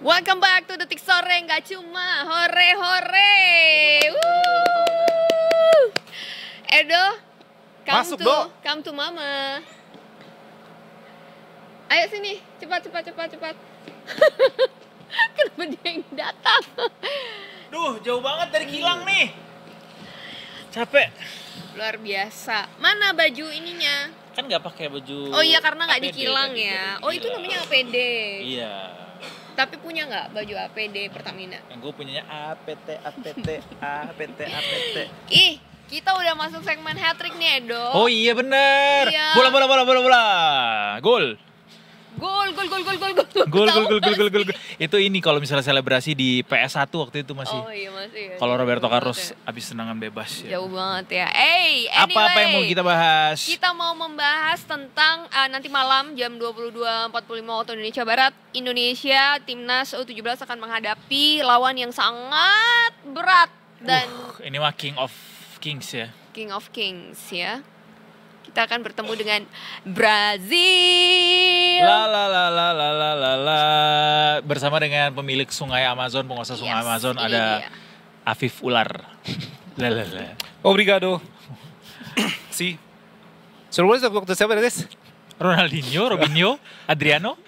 Welcome back to Detik Sore, nggak cuma hore-hore. Edo, Masuk, Do. come to mama. Ayo sini, cepat. Kenapa dia yang datang? Duh, jauh banget dari kilang nih. Capek. Luar biasa. Mana baju ininya? Kan nggak pakai baju. Oh iya, karena nggak di APD, kilang tadi, ya. dari Oh itu kilang. namanya APD. Iya. Tapi punya nggak baju APD Pertamina? Yang gue punyanya APT. Ih, kita udah masuk segmen hat-trick nih, Edo. Oh iya bener. Iya. Bola. Gol. Gol. Gol. Itu ini kalau misalnya selebrasi di PS1 waktu itu masih. Oh iya masih. Kalau Roberto Jauh Carlos banget habis tendangan bebas ya. ya. Jauh banget ya. Anyway. Apa yang mau kita bahas? Kita mau membahas tentang nanti malam jam 22.45 waktu Indonesia Barat, Indonesia Timnas U17 akan menghadapi lawan yang sangat berat dan Ini mah King of Kings ya. King of Kings ya. Kita akan bertemu dengan Brazil. La. Bersama dengan pemilik Sungai Amazon, penguasa Sungai Amazon ini ada dia. Afif Ular. La. Obrigado. Sí. Solo vuelves a siapa eres? Ronaldinho, Robinho, Adriano.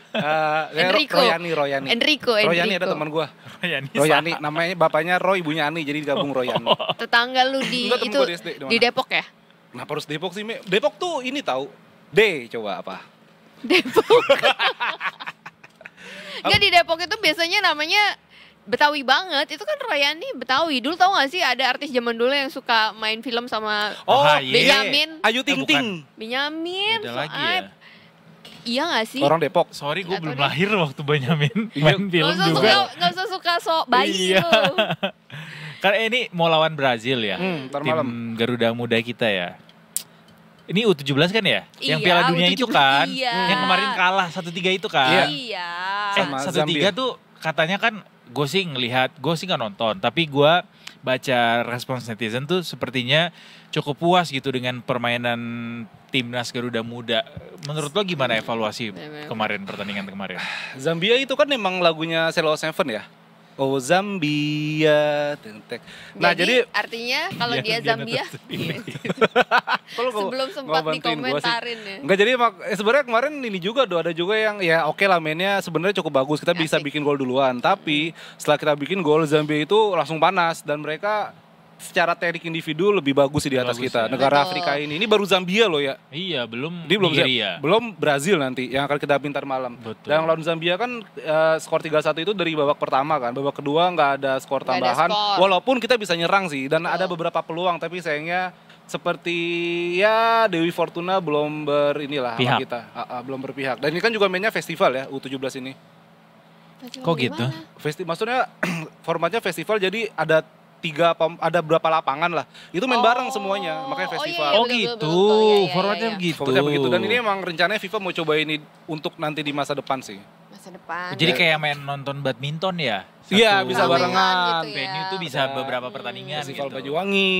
Enrico. Enrico. Royani ada teman gua. Royani namanya bapaknya Roy, ibunya Ani, jadi digabung Royani. Tetangga lu di Enggak, temen itu gua di SD, di mana? di Depok ya? Kenapa harus Depok sih? Depok tuh ini tahu. D coba apa? Depok. Enggak, di Depok itu biasanya namanya Betawi banget. Itu kan Royani Betawi. Dulu tau gak sih ada artis zaman dulu yang suka main film sama Oh, Benyamin. Ayu Ting bukan. Ting. Benyamin. Ada lagi Soaib. ya. Iya gak sih? Orang Depok. Sorry, gue Nggak belum tahu deh. lahir waktu Benyamin Iya. main film Gak juga. usah suka sok bayi Iya. lu. Karena ini mau lawan Brazil ya. Ntar Tim malam. Garuda Muda kita ya. Ini U17 kan ya? Yang Iya, Piala Dunia U17, itu kan? iya. Yang kemarin kalah 1-3 itu kan? Iya. Sama 1-3 Zambia. tuh katanya kan gue sih nggak nonton, tapi gue baca respons netizen tuh sepertinya cukup puas gitu dengan permainan timnas Garuda Muda. Menurut lo gimana evaluasi kemarin, pertandingan kemarin? Zambia itu kan memang lagunya Selo Seven ya. Oh Zambia. Nah jadi artinya kalau dia Zambia kalau sebelum sempat dikomentarin ya. Enggak, jadi sebenarnya kemarin ini juga ada juga yang ya oke lah mainnya sebenarnya cukup bagus. Kita bisa Asik. bikin gol duluan. Tapi setelah kita bikin gol, Zambia itu langsung panas dan mereka secara teknik individu lebih bagus sih di atas Bagus kita. ya. Negara Betul. Afrika ini baru Zambia loh ya. Iya, belum Dia belum Nigeria. belum Brazil nanti yang akan kita pintar malam. Betul. Dan lawan Zambia kan skor 3-1 itu dari babak pertama kan. Babak kedua nggak ada skor Nggak ada tambahan. skor. Walaupun kita bisa nyerang sih dan Betul. ada beberapa peluang tapi sayangnya seperti ya Dewi Fortuna belum berinilah sama Pihak. kita. Belum berpihak. Dan ini kan juga mainnya festival ya U17 ini. Kok gitu? Maksudnya formatnya festival jadi ada ada berapa lapangan lah. Itu main bareng semuanya, makanya festival. iya, Oh betul, gitu, betul. Iya, formatnya iya. begitu. Formatnya begitu. Dan ini emang rencananya FIFA mau coba ini untuk nanti di masa depan sih. Masa depan. Jadi kayak main nonton badminton ya? Iya, Satu bisa Ramean barengan. gitu ya. venue tuh bisa beberapa pertandingan Festival gitu. Banyuwangi,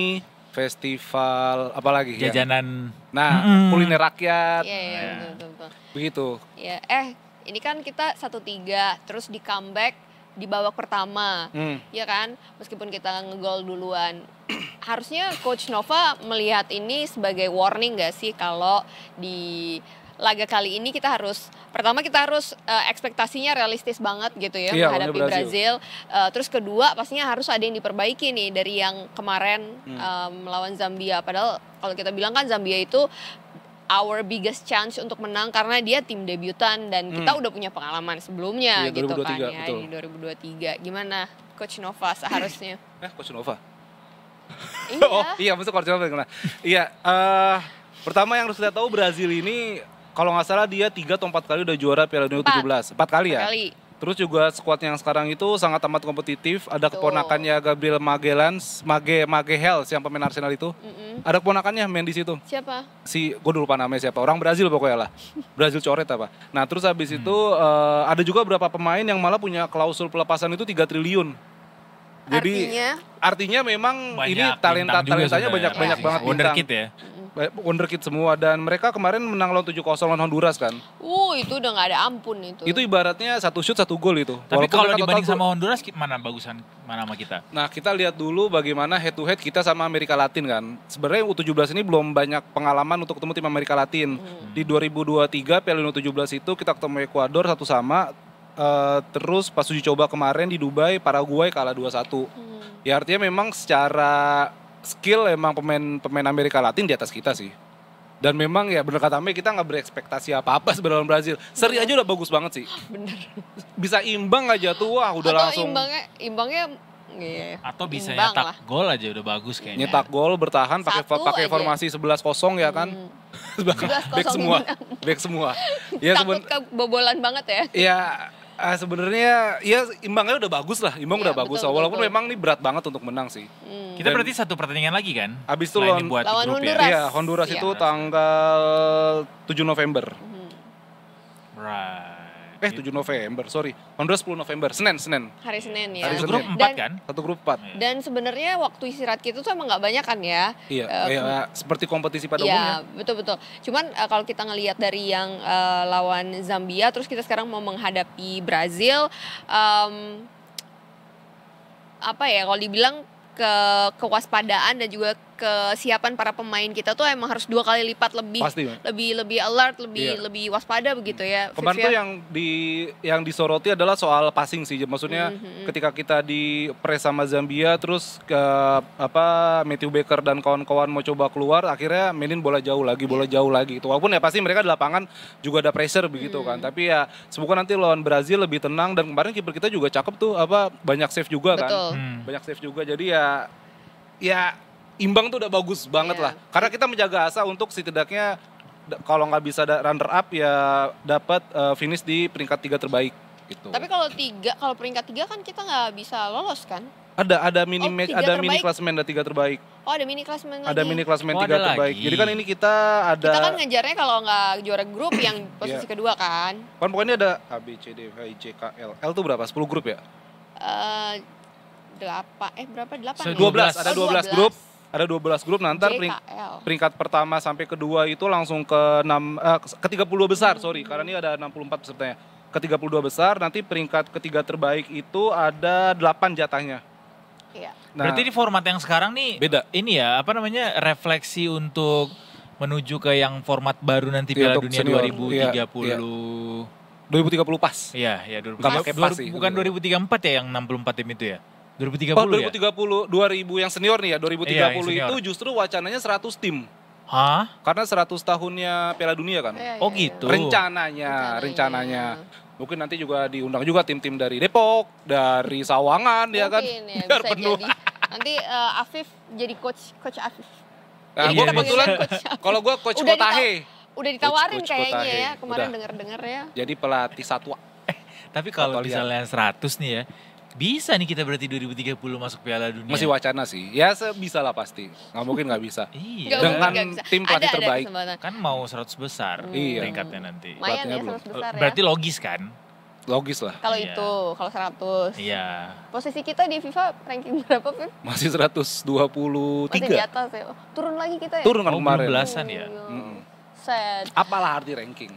festival apalagi ya? Jajanan. Nah, kuliner rakyat, Iya, Ya. betul. begitu. Ya, ini kan kita 1-3 terus di comeback di babak pertama. Ya kan? Meskipun kita ngegol duluan. Harusnya Coach Nova melihat ini sebagai warning gak sih kalau di laga kali ini kita harus ekspektasinya realistis banget gitu ya Iya, menghadapi lawannya Brazil. Terus kedua pastinya harus ada yang diperbaiki nih dari yang kemarin melawan Zambia. Padahal kalau kita bilang kan Zambia itu our biggest chance untuk menang karena dia tim debutan dan kita udah punya pengalaman sebelumnya Iya, gitu 2023, kan ya betul. di 2023. Gimana Coach Nova seharusnya? Coach Nova. Iya. Oh iya, maksud Coach Nova kena. Iya, pertama yang harus kita tahu Brazil ini kalau nggak salah dia 3 atau 4 kali udah juara Piala Dunia U17. 4 kali ya? Kali. Terus juga skuad yang sekarang itu sangat amat kompetitif. Ada Betul. keponakannya Gabriel Magalhães, Magalhães yang pemain Arsenal itu. Ada keponakannya main di situ. Siapa? Gue lupa namanya siapa. Orang Brazil pokoknya lah. Brazil coret apa. Nah terus habis itu ada juga beberapa pemain yang malah punya klausul pelepasan itu 3 triliun. Jadi artinya memang banyak ini talentanya banyak banget bintang. Wonderkid ya. Wonderkid semua, dan mereka kemarin menang lawan 7-0 lawan Honduras kan. Itu udah nggak ada ampun itu. Itu ibaratnya 1 shoot 1 gol itu. Tapi kalau dibanding sama Honduras mana bagusan mana sama kita? Nah, kita lihat dulu bagaimana head to head kita sama Amerika Latin kan. Sebenarnya U17 ini belum banyak pengalaman untuk ketemu tim Amerika Latin. Di 2023 Piala U17 itu kita ketemu Ekuador 1-1. Terus pas uji coba kemarin di Dubai, Paraguay kalah 2-1. Ya artinya memang secara skill emang pemain Amerika Latin di atas kita sih. Dan memang ya bener kata Mei, kita nggak berekspektasi apa-apa sebenarnya lawan Brazil. Seri aja udah bagus banget sih. Bener. Bisa imbang aja tuh, wah udah atau langsung. imbangnya iya, atau bisa imbang nyetak lah. gol aja udah bagus kayaknya. Nyetak gol, bertahan pakai formasi 11-0 ya kan. 11-0 back semua. Ya takut kebobolan banget ya. Ya sebenarnya ya imbangnya udah bagus lah, udah bagus. Betul, Walaupun betul. memang ini berat banget untuk menang sih. Kita berarti satu pertandingan lagi kan? Abis itu lawan Honduras. Iya, Honduras itu tanggal 7 November. Right. 7 November, sorry. Honduras 10 November, Senin. Hari Senin ya. Hari Satu grup 4 kan? Satu grup 4. Dan sebenarnya waktu istirahat kita tuh emang nggak banyak kan ya. Iya, seperti kompetisi pada iya, umumnya. betul. Cuman kalau kita ngelihat dari yang lawan Zambia, terus kita sekarang mau menghadapi Brazil, apa ya, kalau dibilang kewaspadaan dan juga kesiapan para pemain kita tuh emang harus 2 kali lipat lebih. Pasti, lebih alert, lebih waspada begitu ya. Kemarin tuh yang disoroti adalah soal passing sih. Maksudnya ketika kita di press sama Zambia, terus Matthew Baker dan kawan-kawan mau coba keluar, akhirnya mainin bola jauh lagi. Itu walaupun ya pasti mereka di lapangan juga ada pressure begitu kan. Tapi ya semoga nanti lawan Brazil lebih tenang, dan kemarin kiper kita juga cakep tuh, banyak save juga kan. Banyak save juga. Jadi ya imbang tuh udah bagus banget lah. Karena kita menjaga asa untuk setidaknya kalau nggak bisa runner up ya dapat finish di peringkat 3 terbaik gitu. Tapi kalau peringkat 3 kan kita nggak bisa lolos kan? Ada mini klasemen, ada 3 terbaik. Oh, ada mini klasemen lagi. Ada mini klasemen 3 terbaik. Jadi kan ini kita kan ngejarnya kalau nggak juara grup yang posisi kedua kan. Kan pokoknya ada A, B, C, D, F, G, H, I, J, K, L. L tuh berapa? 10 grup ya? 8 12, ada 12 grup. Ada 12 grup, nanti peringkat pertama sampai kedua itu langsung ke 32 besar, karena ini ada 64 pesertanya. Ke 32 besar, nanti peringkat ketiga terbaik itu ada 8 jatahnya. Iya. Nah, berarti di format yang sekarang nih beda. Ini ya, refleksi untuk menuju ke yang format baru nanti Piala Dunia senior, 2030. 2030 pas. Iya, 2030. Bukan 2034 ya yang 64 tim itu ya? 2030 2030, 2000 yang senior nih ya, 2030 itu justru wacananya 100 tim. Hah? Karena 100 tahunnya Piala Dunia kan. Oh gitu. Rencananya. Mungkin nanti juga diundang juga tim-tim dari Depok, dari Sawangan. Mungkin, ya kan. Ya, biar bisa penuh. Jadi. Nanti Afif jadi coach Afif. Nah, gue kebetulan kalau gue coach Kotahe. Udah ditawarin coach kayaknya Kotahe. ya, kemarin dengar-dengar ya. Jadi pelatih satwa. Tapi kalau misalnya 100 nih ya, bisa nih kita berarti 2030 masuk Piala Dunia. Masih wacana sih. Ya bisa lah pasti. Nggak mungkin nggak bisa. Iya. Dengan tim pelatih terbaik. Kan mau 100 besar peringkatnya nanti. Lumayan ya 100 besar ya. Berarti logis kan? Logis lah. Kalau itu, kalau 100. Iya. Posisi kita di FIFA ranking berapa, Pip? Masih 123. Masih di atas ya. Turun lagi kita ya? Turun kan kemarin. Belasan ya. Sad. Apalah arti ranking?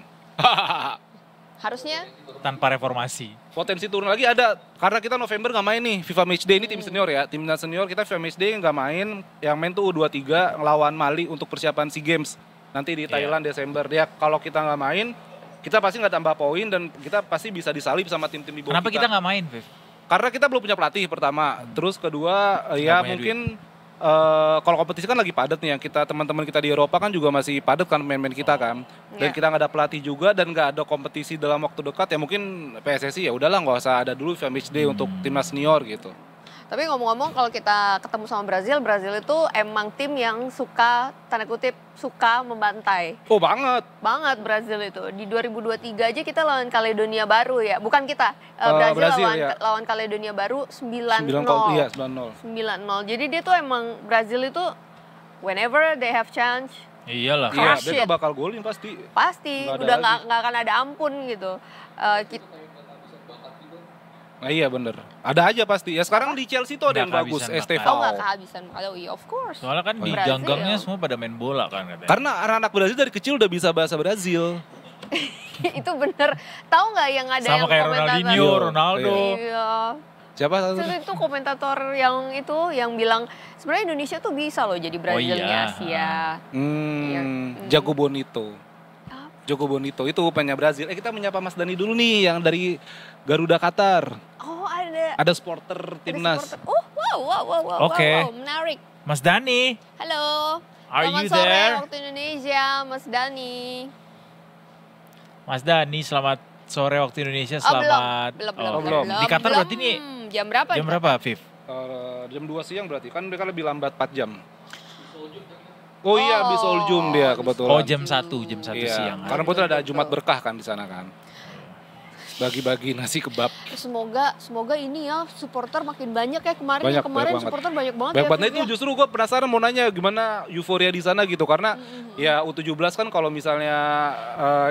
Harusnya tanpa reformasi. Potensi turun lagi ada, karena kita November nggak main nih FIFA Matchday, ini tim senior ya, timnas senior kita FIFA Matchday nggak main, yang main tuh U23 ngelawan Mali untuk persiapan SEA Games nanti di Thailand Desember. Ya kalau kita nggak main, kita pasti nggak tambah poin dan kita pasti bisa disalip sama tim-tim di bawah. Kenapa kita nggak main, Viv? Karena kita belum punya pelatih pertama, terus kedua ya mungkin kalau kompetisi kan lagi padat nih, yang teman-teman kita di Eropa kan juga masih padat kan main-main kita kan, dan kita nggak ada pelatih juga dan nggak ada kompetisi dalam waktu dekat, ya mungkin PSSI ya udahlah nggak usah ada dulu FIFA Matchday untuk timnas senior gitu. Tapi ngomong-ngomong kalau kita ketemu sama Brazil itu emang tim yang suka, tanda kutip, suka membantai. Oh banget. Banget Brazil itu. Di 2023 aja kita lawan Kaledonia Baru ya. Bukan kita, Brazil lawan Kaledonia Baru 9-0. Iya 9-0. 9-0. Jadi dia tuh emang, Brazil itu whenever they have chance. Iyalah. Iya, dia bakal golin pasti. Pasti, udah nggak akan ada ampun gitu. Nah, iya bener. Ada aja pasti. Ya sekarang di Chelsea tuh ada yang bagus, Estevao. Nggak kehabisan. Of course. Soalnya kan di Brazil. ganggangnya semua pada main bola kan katanya. Karena anak-anak Brazil dari kecil udah bisa bahasa Brazil. Itu bener. Tahu nggak yang ada sama yang kayak komentator? Ronaldinho, Ronaldo. Iya. Siapa satu? Itu komentator yang bilang sebenarnya Indonesia tuh bisa loh jadi Brazilnya Asia. Ya. Jago Bonito. Jago Bonito itu pennya Brazil. Kita menyapa Mas Dani dulu nih yang dari Garuda Qatar. Oh ada. Ada supporter timnas. Oh wow, Oke. wow, menarik. Mas Dani. Halo. Are Selamat you sore there? waktu Indonesia, Mas Dani. Mas Dani, selamat sore waktu Indonesia. Oh, Selamat. belum. Di Qatar berarti nih Jam berapa? jam berapa, Viv? Jam 2 siang berarti kan mereka lebih lambat 4 jam. Oh iya, habis Oljum dia kebetulan. Oh, jam 1 iya, siang. karena betul ada Jumat berkah kan di sana kan. Bagi-bagi nasi kebab. Semoga ini ya supporter makin banyak ya kemarin. Banyak supporter banyak banget Banyak ya. banget. Itu justru gue penasaran mau nanya gimana euforia di sana gitu karena ya U17 kan kalau misalnya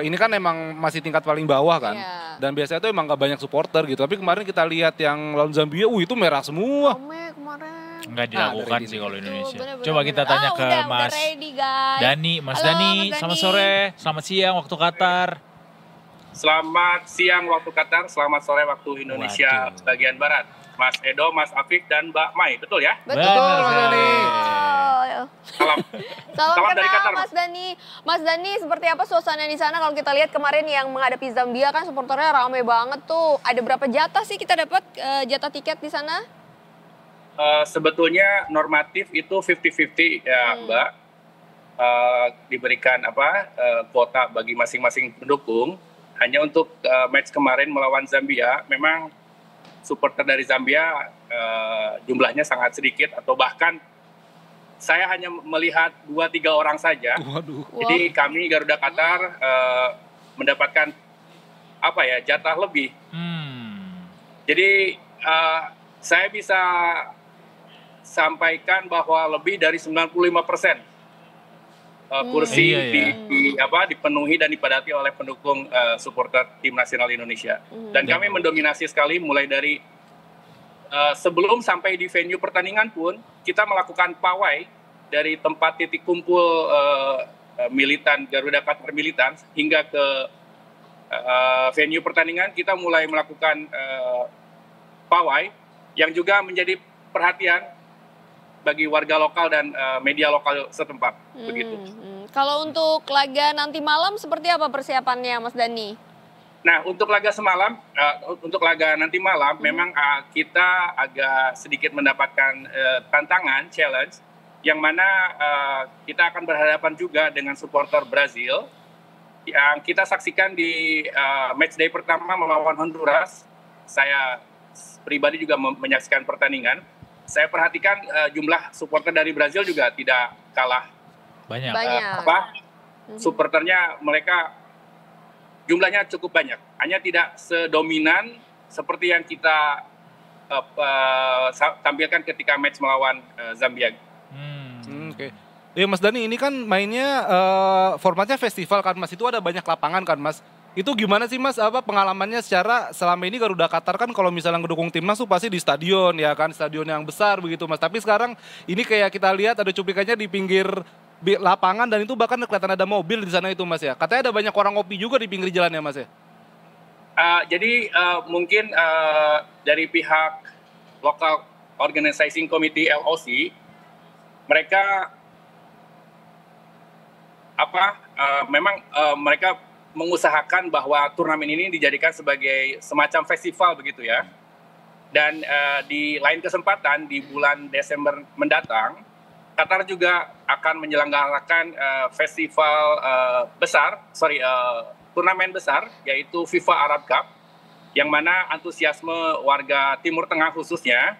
ini kan emang masih tingkat paling bawah kan. Iya. Dan biasanya tuh emang gak banyak supporter gitu. Tapi kemarin kita lihat yang lawan Zambia, itu merah semua. Rame kemarin. Enggak dilakukan dari sih kalau Indonesia. Bener-bener. Coba kita tanya ke udah Mas ready, guys. Dani. Mas Halo, Dani, Mas selamat Dani. sore, selamat siang waktu Qatar. Selamat siang waktu Qatar, selamat sore waktu Indonesia Waduh. bagian Barat. Mas Edo, Mas Afik, dan Mbak Mai, betul ya? Betul, Bener, Mas Dani. Salam. Salam Salam dari kenal Qatar, Mas Dani. Mas Dani, seperti apa suasana di sana? Kalau kita lihat kemarin yang menghadapi Zambia kan supporternya rame banget tuh. Ada berapa jatah sih kita dapat jatah tiket di sana? Sebetulnya normatif itu 50-50 ya Mbak. Diberikan kuota bagi masing-masing pendukung. Hanya untuk match kemarin melawan Zambia, memang supporter dari Zambia jumlahnya sangat sedikit atau bahkan saya hanya melihat 2-3 orang saja. Waduh. Jadi kami Garuda Qatar mendapatkan jatah lebih. Jadi saya bisa sampaikan bahwa lebih dari 95% kursi dipenuhi dan dipadati oleh pendukung supporter tim nasional Indonesia. Dan kami mendominasi sekali mulai dari sebelum sampai di venue pertandingan pun kita melakukan pawai dari tempat titik kumpul militan Garuda Qatar militan hingga ke venue pertandingan. Kita mulai melakukan pawai yang juga menjadi perhatian bagi warga lokal dan media lokal setempat, begitu. Kalau untuk laga nanti malam seperti apa persiapannya, Mas Dani? Nah, untuk laga nanti malam, memang kita agak sedikit mendapatkan tantangan, challenge, yang mana kita akan berhadapan juga dengan supporter Brazil, yang kita saksikan di match day pertama melawan Honduras. Saya pribadi juga menyaksikan pertandingan. Saya perhatikan jumlah supporter dari Brazil juga tidak kalah Banyak. supporternya mereka jumlahnya cukup banyak. Hanya tidak sedominan seperti yang kita tampilkan ketika match melawan Zambia. Oke. Ya Mas Dani, ini kan mainnya formatnya festival kan Mas, itu ada banyak lapangan kan Mas. Itu gimana sih Mas, pengalamannya secara selama ini Garuda Qatar kan kalau misalnya ngedukung timnas tuh pasti di stadion ya kan, stadion yang besar begitu Mas. Tapi sekarang ini kayak kita lihat ada cuplikannya di pinggir lapangan dan itu bahkan kelihatan ada mobil di sana itu Mas ya. Katanya ada banyak orang ngopi juga di pinggir jalan ya Mas ya. Jadi mungkin dari pihak Local Organizing Committee LOC, mereka memang mereka mengusahakan bahwa turnamen ini dijadikan sebagai semacam festival begitu ya. Dan di lain kesempatan di bulan Desember mendatang, Qatar juga akan menyelenggarakan turnamen besar yaitu FIFA Arab Cup, yang mana antusiasme warga Timur Tengah khususnya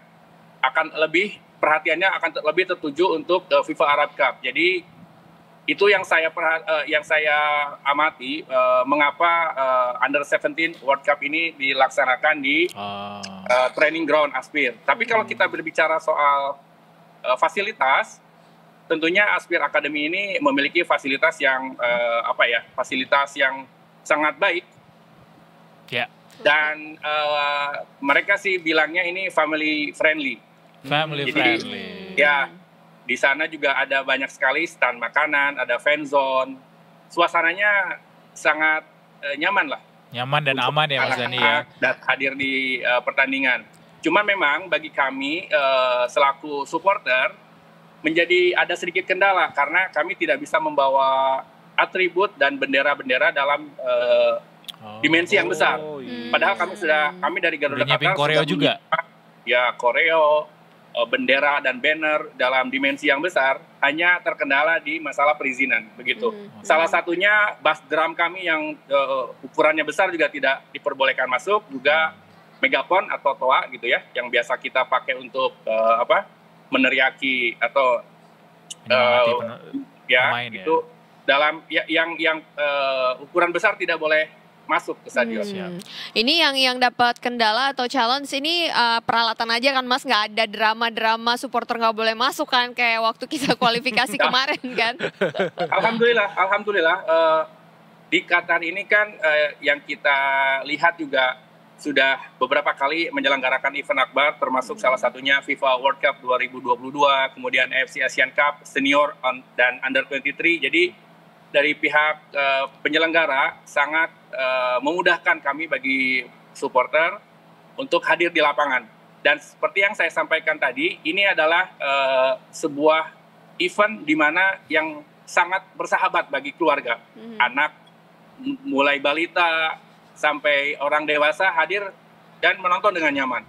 perhatiannya akan lebih tertuju untuk FIFA Arab Cup. Jadi itu yang saya amati mengapa Under 17 World Cup ini dilaksanakan di training ground Aspir. Tapi kalau kita berbicara soal fasilitas, tentunya Aspir Academy ini memiliki fasilitas yang fasilitas yang sangat baik. Ya. Dan mereka sih bilangnya ini family friendly. Family Jadi, friendly. Ya, di sana juga ada banyak sekali stand makanan, ada fan zone. Suasananya sangat nyaman lah. Nyaman dan aman ya Mas Dani ya. Dan hadir di pertandingan. Cuma memang bagi kami selaku supporter menjadi ada sedikit kendala karena kami tidak bisa membawa atribut dan bendera-bendera dalam dimensi yang besar. Padahal kami dari Garuda Qatar koreo juga. Ya, koreo, bendera dan banner dalam dimensi yang besar, hanya terkendala di masalah perizinan begitu. Salah satunya bass drum kami yang ukurannya besar juga tidak diperbolehkan masuk, juga megafon atau toa gitu ya, yang biasa kita pakai untuk meneriaki atau itu dalam yang ukuran besar tidak boleh masuk ke stadion. Ini yang dapat kendala atau challenge ini peralatan aja kan Mas, nggak ada drama-drama supporter nggak boleh masuk kan kayak waktu kita kualifikasi kemarin kan? Alhamdulillah di Qatar ini kan yang kita lihat juga sudah beberapa kali menyelenggarakan event akbar, termasuk salah satunya FIFA World Cup 2022, kemudian AFC Asian Cup senior dan under 23. Jadi dari pihak penyelenggara sangat memudahkan kami bagi supporter untuk hadir di lapangan. Dan seperti yang saya sampaikan tadi, ini adalah sebuah event di mana yang sangat bersahabat bagi keluarga. Anak, mulai balita, sampai orang dewasa hadir dan menonton dengan nyaman.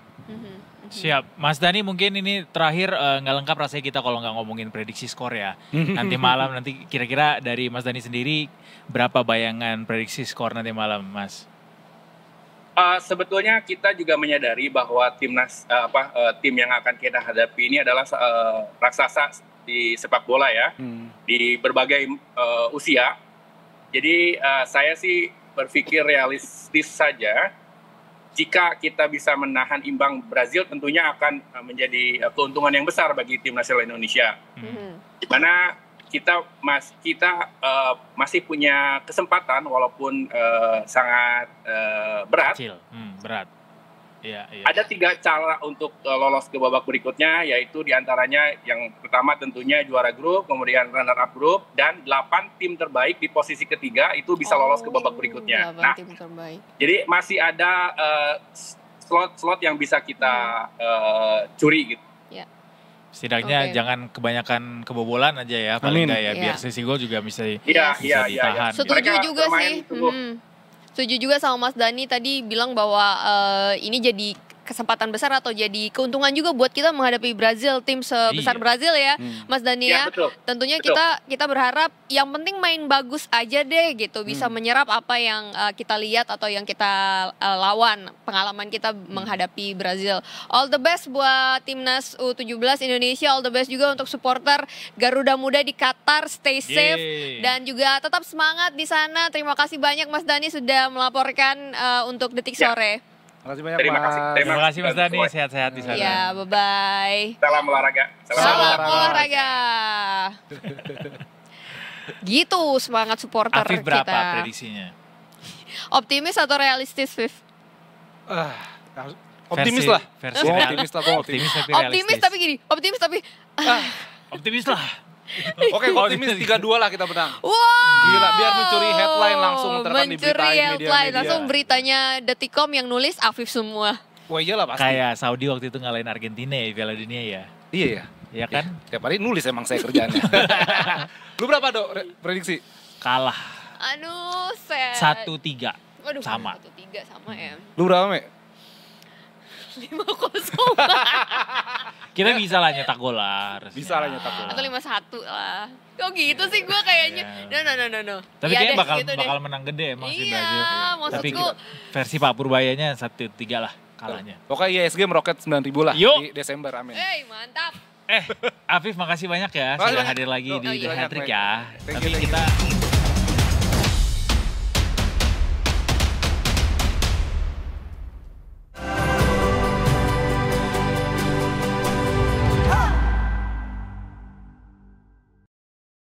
Siap. Mas Dani mungkin ini terakhir nggak lengkap rasanya kita kalau nggak ngomongin prediksi skor ya. Nanti malam, nanti kira-kira dari Mas Dani sendiri berapa bayangan prediksi skor nanti malam Mas? Sebetulnya kita juga menyadari bahwa timnas tim yang akan kita hadapi ini adalah raksasa di sepak bola ya, di berbagai usia. Jadi saya sih berpikir realistis saja. Jika kita bisa menahan imbang Brazil, tentunya akan menjadi keuntungan yang besar bagi tim nasional Indonesia. Di mana kita masih punya kesempatan walaupun sangat berat. Kecil, berat. Iya. Ada 3 cara untuk lolos ke babak berikutnya, yaitu diantaranya yang pertama tentunya juara grup, kemudian runner up grup, dan 8 tim terbaik di posisi ketiga itu bisa lolos ke babak berikutnya. Nah, tim terbaik. Jadi masih ada slot yang bisa kita curi gitu. Setidaknya jangan kebanyakan kebobolan aja ya, paling nggak ya, biar sisi gol juga bisa ditahan. Setuju juga sih. Setuju juga sama Mas Dani tadi bilang bahwa ini jadi kesempatan besar atau jadi keuntungan juga buat kita menghadapi Brazil, tim sebesar Brazil ya, Mas Dani ya. Betul. Tentunya kita berharap yang penting main bagus aja deh gitu, bisa menyerap apa yang kita lihat atau yang kita lawan, pengalaman kita menghadapi Brazil. All the best buat timnas U17 Indonesia, all the best juga untuk supporter Garuda Muda di Qatar, stay safe dan juga tetap semangat di sana. Terima kasih banyak Mas Dani sudah melaporkan untuk Detik Sore. Terima kasih banyak Terima kasih Mas Dani, sehat-sehat di sana. Ya, bye-bye. Salam olahraga. Salam olahraga. Gitu semangat supporter Afif kita. berapa prediksinya? Optimis atau realistis, Viv? Optimis lah. Optimis tapi gini, optimis tapi optimis lah. Oke, optimis 3-2 lah kita menang. wow. Gila, biar mencuri headline langsung terkan di headline, langsung beritanya Detikom yang nulis Afif semua. Wah iyalah pasti. Kayak Saudi waktu itu ngalahin Argentina ya, Piala Dunia ya. Iya ya. Iya kan? Tiap hari nulis emang saya kerjaannya. Lu berapa Dok prediksi? Kalah. Aduh, set. 1-3. Waduh, sama. 1-3 sama ya. Lu berapa, Me? 5-0. Kita bisa lah nyetak gol lah. Bisa lah nyetak gol. Atau 5-1 lah. Kok gitu sih gue kayaknya. No. Tapi ya kayaknya bakal gitu menang gede emang sih Brazil. Iya, Tapi maksudku. versi Pak Purbayanya 1-3 lah kalahnya. Pokoknya ISG meroket 9.000 lah di Desember, amin. Mantap. Afif makasih banyak ya sudah hadir lagi di The Hat Trick ya. Tapi kita